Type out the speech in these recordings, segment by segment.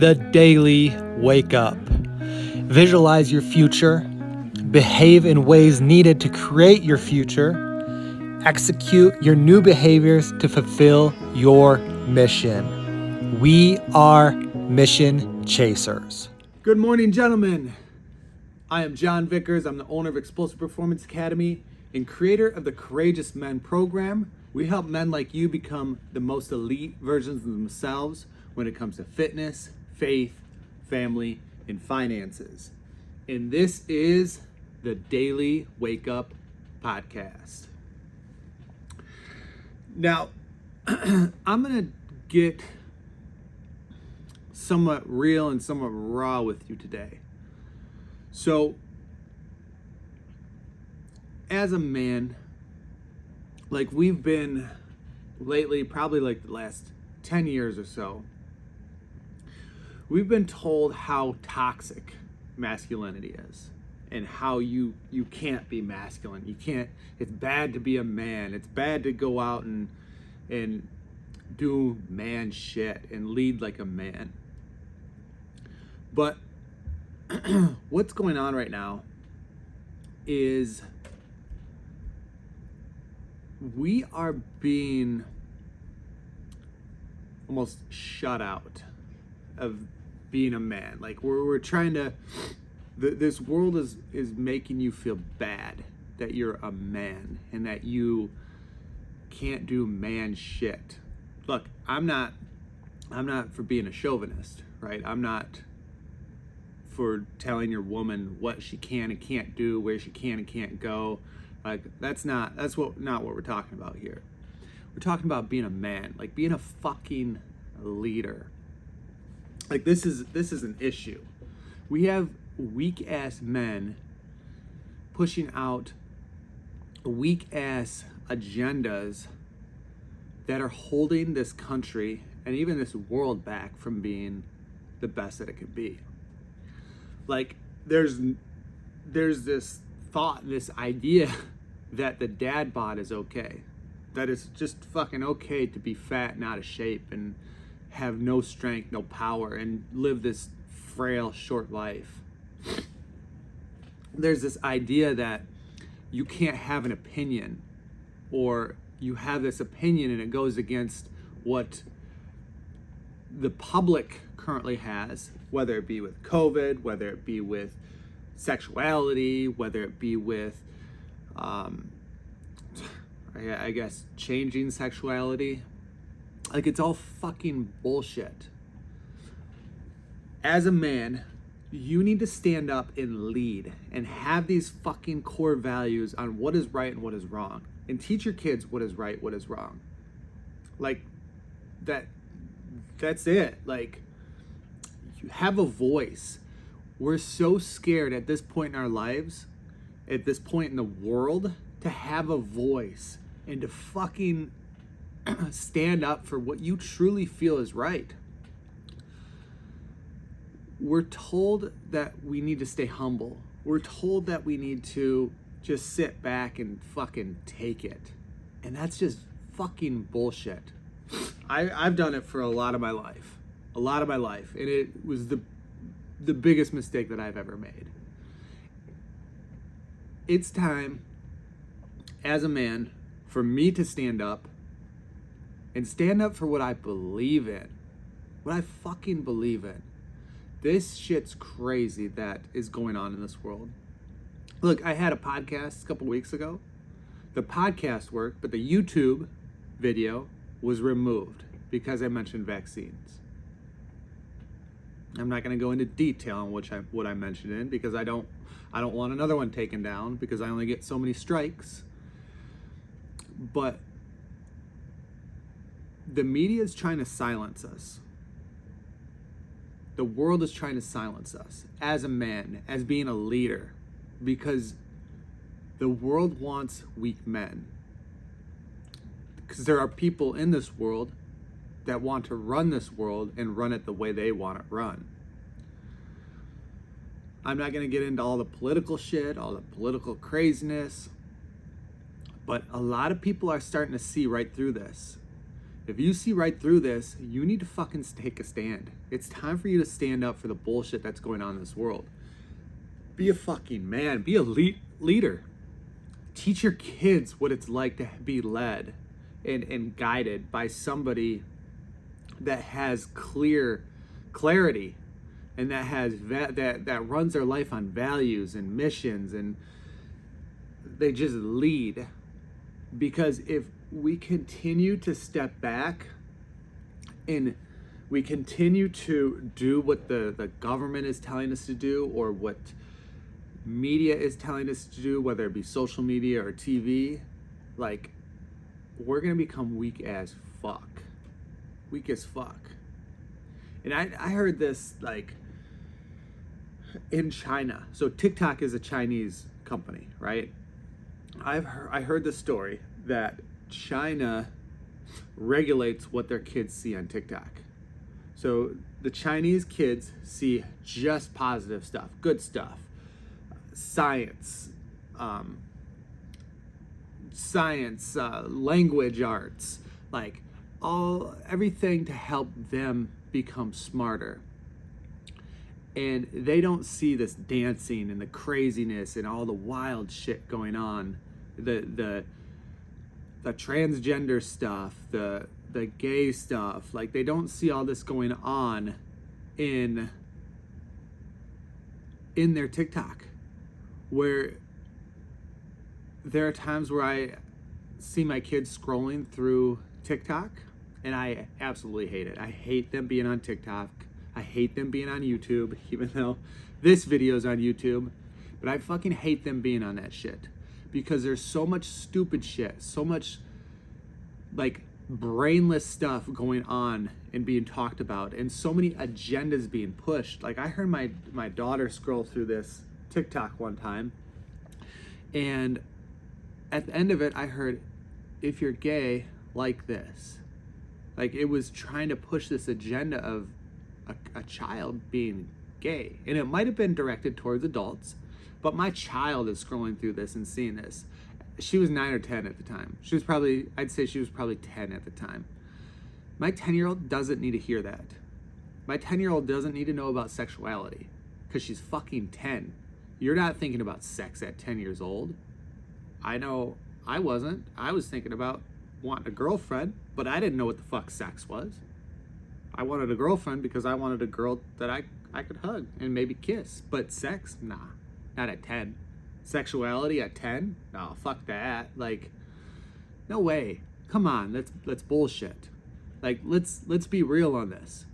the daily wake up. Visualize your future, behave in ways needed to create your future, execute your new behaviors to fulfill your mission. We are mission chasers. Good morning, gentlemen. I am John Vickers. I'm the owner of Explosive Performance Academy and creator of the Courageous Men program. We help men like you become the most elite versions of themselves when it comes to fitness, faith, family, and finances. And this is the Daily Wake Up Podcast. Now, I'm going to get somewhat real and somewhat raw with you today. So, as a man, like we've been lately, probably like the last 10 years or so, we've been told how toxic masculinity is and how you can't be masculine. You can't, it's bad to be a man. It's bad to go out and do man shit and lead like a man. But what's going on right now is we are being almost shut out of being a man. Like we're trying to, this world is making you feel bad that you're a man and that you can't do man shit. Look, I'm not for being a chauvinist, right? I'm not for telling your woman what she can and can't do, where she can and can't go. Like that's not what we're talking about here. We're talking about being a man, like being a fucking leader. Like this is an issue. We have weak ass men pushing out weak ass agendas that are holding this country and even this world back from being the best that it could be. Like there's this thought, this idea that the dad bod is okay, that it's just fucking okay to be fat and out of shape and have no strength, no power, and live this frail, short life. There's this idea that you can't have an opinion, or you have this opinion and it goes against what the public currently has, whether it be with COVID, whether it be with sexuality, whether it be with, I guess, changing sexuality. Like, it's all fucking bullshit. As a man, you need to stand up and lead and have these fucking core values on what is right and what is wrong, and teach your kids what is right, what is wrong. Like, that's it. Like, you have a voice. We're so scared at this point in our lives, at this point in the world, to have a voice and to fucking stand up for what you truly feel is right. We're told that we need to stay humble. We're told that we need to just sit back and fucking take it. And that's just fucking bullshit. I've done it for a lot of my life. And it was the biggest mistake that I've ever made. It's time, as a man, for me to stand up and stand up for what I believe in. What I fucking believe in. This shit's crazy that is going on in this world. Look, I had a podcast a couple weeks ago. The podcast worked, but the YouTube video was removed because I mentioned vaccines. I'm not going to go into detail on what I mentioned in, because I don't want another one taken down, because I only get so many strikes. But the media is trying to silence us. The world is trying to silence us as a man, as being a leader, because the world wants weak men. Because there are people in this world that want to run this world and run it the way they want it run. I'm not going to get into all the political shit, all the political craziness, but a lot of people are starting to see right through this. If you see right through this, you need to fucking take a stand. It's time for you to stand up for the bullshit that's going on in this world. Be a fucking man. Be a leader. Teach your kids what it's like to be led and guided by somebody that has clarity and that has that runs their life on values and missions, and they just lead. Because if we continue to step back and we continue to do what the government is telling us to do, or what media is telling us to do, whether it be social media or TV, like, we're gonna become weak as fuck. And I heard this, like, in China. So TikTok is a Chinese company, right? I heard the story that China regulates what their kids see on TikTok. So the Chinese kids see just positive stuff, good stuff, science, language arts, like everything to help them become smarter. And they don't see this dancing and the craziness and all the wild shit going on, the transgender stuff, the gay stuff. Like, they don't see all this going on in their TikTok, where there are times where I see my kids scrolling through TikTok and I absolutely hate it. I hate them being on TikTok. I hate them being on YouTube, even though this video is on YouTube. But I fucking hate them being on that shit, because there's so much stupid shit, so much like brainless stuff going on and being talked about, and so many agendas being pushed. Like, I heard my daughter scroll through this TikTok one time, and at the end of it, I heard, if you're gay, like this. Like, it was trying to push this agenda of a child being gay. And it might have been directed towards adults, but my child is scrolling through this and seeing this. She was 9 or 10 at the time. I'd say she was probably 10 at the time. My 10-year-old doesn't need to hear that. My 10-year-old doesn't need to know about sexuality, because she's fucking 10. You're not thinking about sex at 10 years old. I know I wasn't. I was thinking about wanting a girlfriend, but I didn't know what the fuck sex was. I wanted a girlfriend because I wanted a girl that I could hug and maybe kiss. But sex? Nah, not at 10. Sexuality at 10? No, fuck that. Like, no way. Come on, let's bullshit. Like, let's be real on this.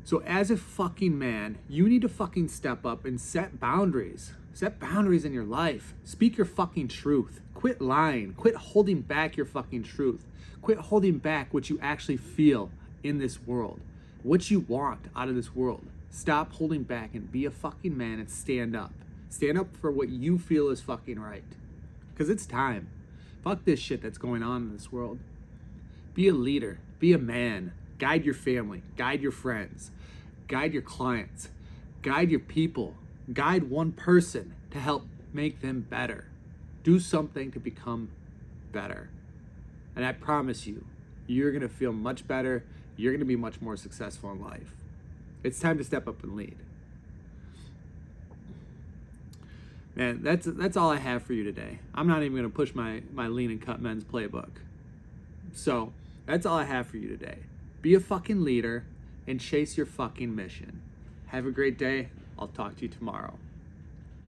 So as a fucking man, you need to fucking step up and set boundaries. Set boundaries in your life. Speak your fucking truth. Quit lying. Quit holding back your fucking truth. Quit holding back what you actually feel in this world, what you want out of this world. Stop holding back and be a fucking man and stand up. Stand up for what you feel is fucking right, because it's time. Fuck this shit that's going on in this world. Be a leader. Be a man. Guide your family. Guide your friends. Guide your clients. Guide your people. Guide one person to help make them better. Do something to become better. And I promise you, you're going to feel much better. You're going to be much more successful in life. It's time to step up and lead. Man, that's all I have for you today. I'm not even going to push my Lean and Cut Men's playbook. So, that's all I have for you today. Be a fucking leader and chase your fucking mission. Have a great day. I'll talk to you tomorrow.